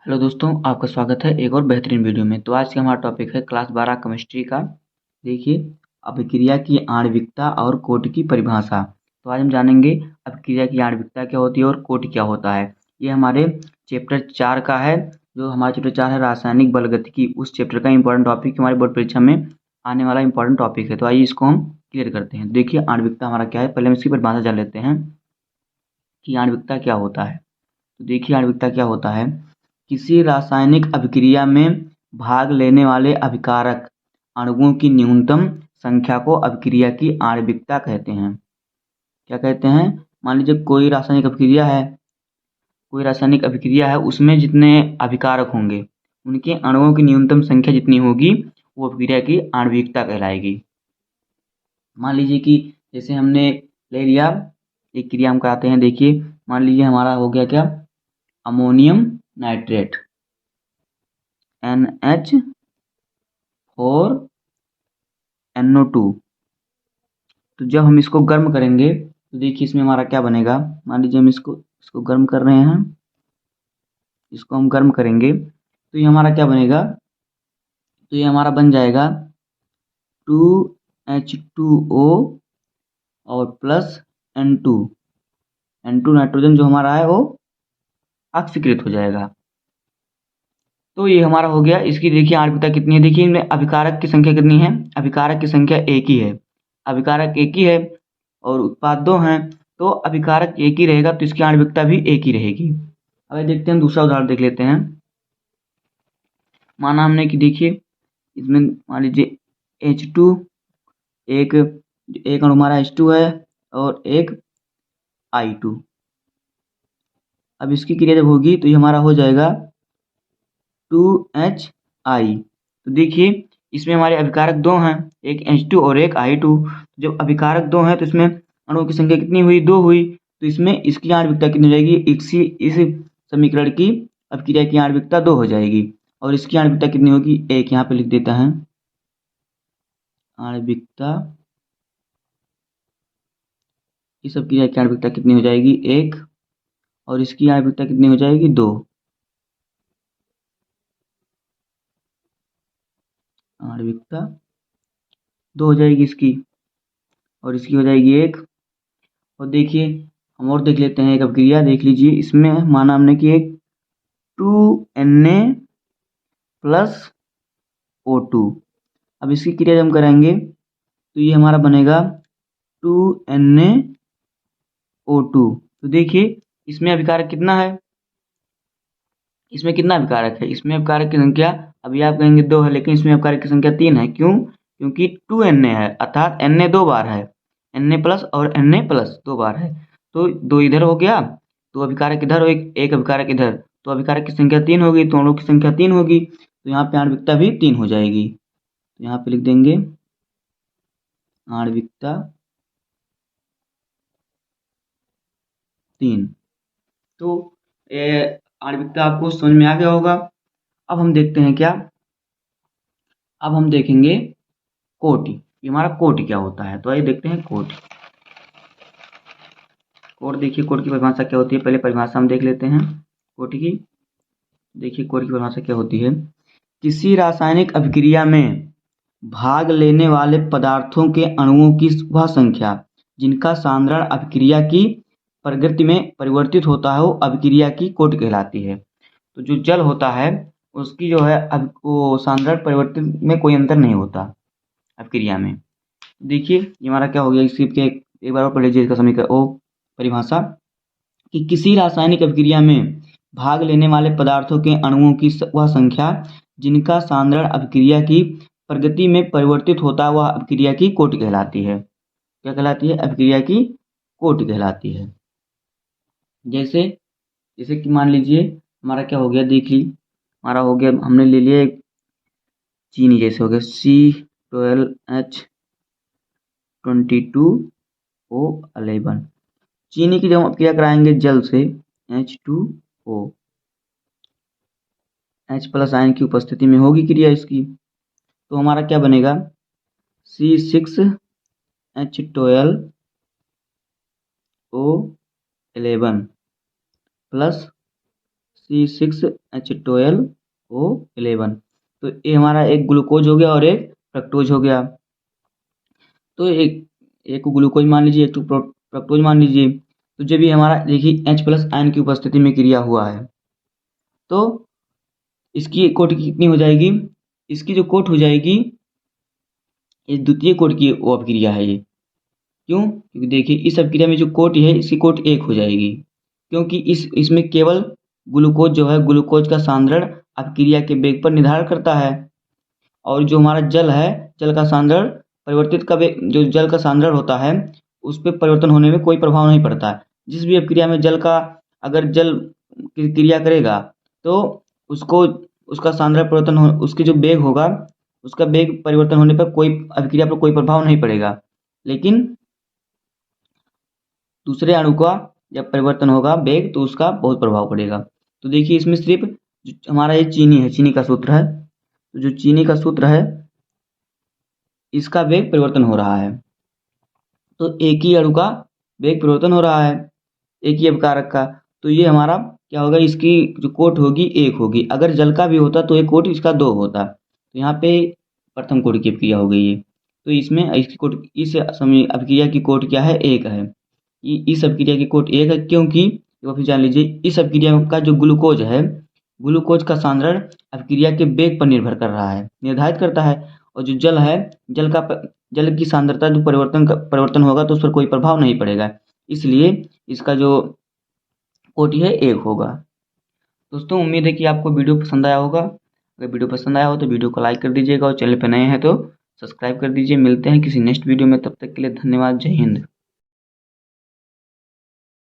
Hello दोस्तों, आपका स्वागत है एक और बेहतरीन वीडियो में। तो आज का हमारा टॉपिक है क्लास 12 केमिस्ट्री का। देखिए, अभिक्रिया की आणविकता और कोटि की परिभाषा। तो आज हम जानेंगे अभिक्रिया की आणविकता क्या होती है और कोटि क्या होता है। ये हमारे चैप्टर 4 का है। जो हमारा चैप्टर 4 है रासायनिक बलगतिकी, उस चैप्टर का इंपॉर्टेंट टॉपिक हमारी बोर्ड परीक्षा में आने वाला इंपॉर्टेंट टॉपिक है। तो आइए इसको हम क्लियर करते हैं। देखिए, आणविकता हमारा क्या है, पहले हम इसकी परिभाषा जान लेते हैं कि आणविकता क्या होता है। तो देखिए, आणविकता क्या होता है, किसी रासायनिक अभिक्रिया में भाग लेने वाले अभिकारक अणुओं की न्यूनतम संख्या को अभिक्रिया की आणविकता कहते हैं। क्या कहते हैं? मान लीजिए कोई रासायनिक अभिक्रिया है, उसमें जितने अभिकारक होंगे उनके अणुओं की न्यूनतम संख्या जितनी होगी वो अभिक्रिया की आणविकता कहलाएगी। मान लीजिए कि जैसे हमने ले लिया, एक क्रिया हम कराते हैं। देखिए, मान लीजिए हमारा हो गया क्या, अमोनियम नाइट्रेट NH4NO2। तो जब हम इसको गर्म करेंगे तो देखिए इसमें हमारा क्या बनेगा। मान लीजिए हम इसको गर्म कर रहे हैं, इसको हम गर्म करेंगे तो ये हमारा क्या बनेगा, तो ये हमारा बन जाएगा 2H2O और प्लस N2। N2 नाइट्रोजन जो हमारा है वो ऑक्सीकृत हो जाएगा। तो ये हमारा हो गया। इसकी देखिए आणविकता कितनी है, देखिए इनमें अभिकारक की संख्या कितनी है, अभिकारक की संख्या एक ही है। अभिकारक एक ही है और उत्पाद दो हैं, तो अभिकारक एक ही रहेगा तो इसकी आणविकता भी एक ही रहेगी। अब देखते हैं, दूसरा उदाहरण देख लेते हैं। माना हमने कि देखिए इसमें मान लीजिए H2, एक एक अणु हमारा H2 है और एक I2। अब इसकी क्रिया जब होगी तो ये हमारा हो जाएगा 2HI। तो देखिए इसमें हमारे अभिकारक दो हैं, एक H2 और एक I2। जब अभिकारक दो हैं तो इसमें अणुओं की संख्या कितनी हुई, दो हुई। तो इसमें इसकी आणविकता कितनी हो जाएगी, इस समीकरण की अभिक्रिया की आणविकता दो हो जाएगी और इसकी आणविकता कितनी होगी, एक। यहाँ पे लिख देता है आणविकता, इस अभिक्रिया की आणविकता कितनी हो जाएगी, एक, और इसकी आणविकता कितनी हो जाएगी, दो। आणविकता दो हो जाएगी इसकी और इसकी हो जाएगी एक। और देखिए हम और देख लेते हैं एक अभिक्रिया, देख लीजिए। इसमें माना हमने कि एक 2Na+O2। अब इसकी क्रिया जब हम कराएंगे तो ये हमारा बनेगा 2Na O2। तो देखिए इसमें अभिकारक कितना है, इसमें कितना अभिकारक है, इसमें अभिकारक की संख्या, अभी आप कहेंगे दो है, लेकिन इसमें अभिकारक की संख्या तीन है। क्यों? क्योंकि 2Na है, अर्थात Na दो बार है, Na+ और Na+ दो बार है। तो दो इधर हो गया, तो अभिकारक इधर और एक अभिकारक इधर, तो अभिकारक की संख्या तीन होगी, तो अणुओं की संख्या तीन होगी, तो यहाँ पे आणविकता भी तीन हो जाएगी। तो यहाँ पे लिख देंगे आणविकता तीन। तो आणविकता आपको समझ में आ गया होगा। अब हम देखते हैं क्या, अब हम देखेंगे कोटि। ये हमारा कोटि क्या होता है, तो आइए देखते हैं कोटि। कोट देखिए, कोट की परिभाषा क्या होती है, पहले परिभाषा हम देख लेते हैं कोटि की। देखिए कोट की परिभाषा क्या होती है, किसी रासायनिक अभिक्रिया में भाग लेने वाले पदार्थों के अणुओं की वह संख्या जिनका सांद्रण अभिक्रिया की प्रगति में परिवर्तित होता है वो अभिक्रिया की कोटि कहलाती है। तो जो जल होता है उसकी जो है वो सांद्रण परिवर्तन में कोई अंतर नहीं होता अभिक्रिया में। देखिए ये हमारा क्या हो गया, इसके एक बार और पढ़ लीजिए इसका समीकरण ओ परिभाषा, कि किसी रासायनिक अभिक्रिया में भाग लेने वाले पदार्थों के अणुओं की वह संख्या जिनका सांद्रण अभिक्रिया की प्रगति में परिवर्तित होता है वह अभिक्रिया की कोटि कहलाती है। क्या कहलाती है? अभिक्रिया की कोटि कहलाती है। जैसे जैसे कि मान लीजिए हमारा क्या हो गया, देख ली हमारा हो गया, हमने ले लिया एक चीनी, जैसे हो गया C12H22O11। चीनी की जब हम क्रिया कराएंगे जल से H2O, H+ आयन की उपस्थिति में होगी क्रिया इसकी, तो हमारा क्या बनेगा, C6H12O11 प्लस C6H12O11। तो ये हमारा एक ग्लूकोज हो गया और एक फ्रक्टोज हो गया। तो एक को ग्लूकोज मान लीजिए, एक को फ्रक्टोज मान लीजिए। तो जब ये हमारा देखिए H+ आयन की उपस्थिति में क्रिया हुआ है तो इसकी कोट कितनी हो जाएगी, इसकी जो कोट हो जाएगी ये द्वितीय कोट की वो अपक्रिया है ये। क्यों? क्योंकि देखिए इस अपक्रिया में जो कोट है इसकी कोट 1 हो जाएगी, क्योंकि इसमें केवल ग्लूकोज जो है, ग्लूकोज का सांद्रण अपक्रिया के वेग पर निर्धारण करता है। और जो हमारा जल है, जल का सांद्रण परिवर्तित का वेग, जो जल का सांद्रण होता है उस पर परिवर्तन होने में कोई प्रभाव नहीं पड़ता है। जिस भी अपक्रिया में जल का, अगर जल क्रिया करेगा तो उसको उसका सांद्रण परिवर्तन हो, उसकी जो वेग होगा उसका वेग परिवर्तन होने पर कोई अभिक्रिया पर कोई प्रभाव नहीं पड़ेगा। लेकिन दूसरे अणु का जब परिवर्तन होगा वेग तो उसका बहुत प्रभाव पड़ेगा। तो देखिए इसमें सिर्फ हमारा ये चीनी है, चीनी का सूत्र है। तो जो चीनी का सूत्र है इसका वेग परिवर्तन हो रहा है। तो एक ही अणु का वेग परिवर्तन हो रहा है, एक ही अपकारक का। तो ये हमारा क्या होगा, इसकी जो कोट होगी 1 होगी। अगर जल का भी होता तो एक कोट इसका 2 होता। तो यहाँ पे प्रथम कोट की अपक्रिया हो गई है। तो इसमें इसकी कोट, इस समय अपक्रिया की कोट क्या है, 1 है। इस अपक्रिया की कोट 1 है क्योंकि तो फिर जान लीजिए इस अपक्रिया का जो ग्लूकोज है, ग्लूकोज का सांद्रण अपक्रिया के वेग पर निर्भर कर रहा है, निर्धारित करता है। और जो जल है, जल की सांद्रता जो परिवर्तन होगा तो उस पर कोई प्रभाव नहीं पड़ेगा, इसलिए इसका जो कोटि है 1 होगा। दोस्तों उम्मीद है कि आपको वीडियो पसंद आया होगा। अगर वीडियो पसंद आया हो तो वीडियो को लाइक कर दीजिएगा और चैनल पर नए हैं तो सब्सक्राइब कर दीजिए। मिलते हैं किसी नेक्स्ट वीडियो में, तब तक के लिए धन्यवाद। जय हिंद।